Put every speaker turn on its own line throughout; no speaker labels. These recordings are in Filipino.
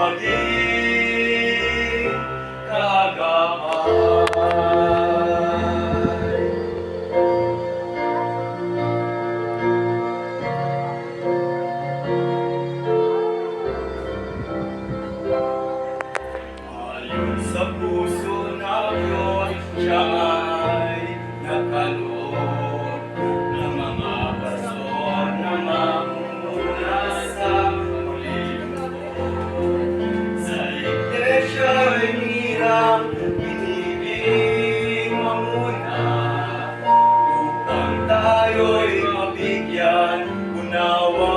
maging kaagapay. Ayon sa puso na Diyos, siya ay nakaloob ng mga baston na mamumula sa inibig mamuna upang tayo'y mabigyan unawa.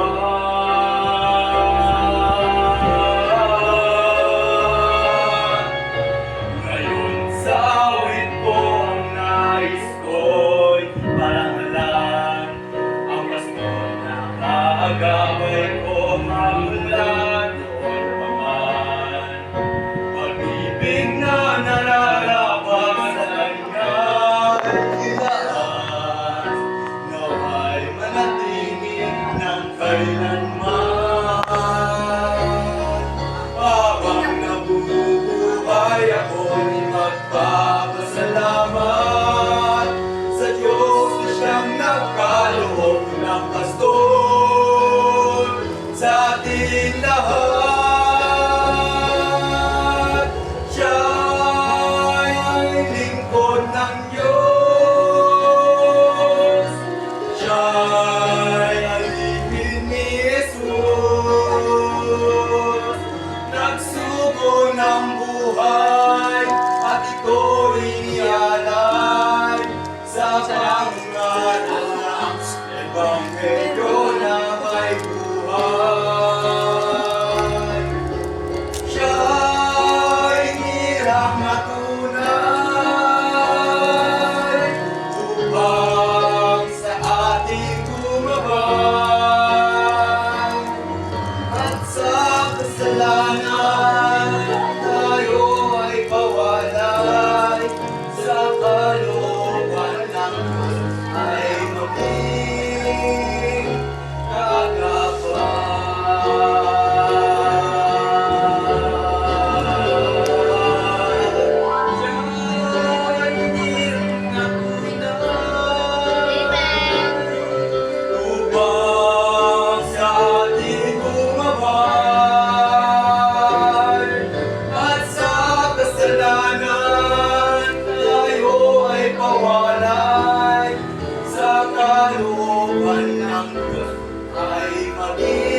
Ngayon sa awit ko ang nais ko'y parangalan ang baston na kaagaway ko mamula doon pa man. Pag-ibig na nararapat sa kanyang ilaas, nawa'y manatili ng kailanman. Habang nabubuhay ako'y magpapasalamat sa Diyos na siyang nagkaloob ng baston sa ating lahat. Ng buhay at ito'y inialay sa pangalan ng Ebanghelyo na may buhay. Siya'y hirang matunay upang sa ating gumabay at sa kasalanan kalooban ng Diyos ay maging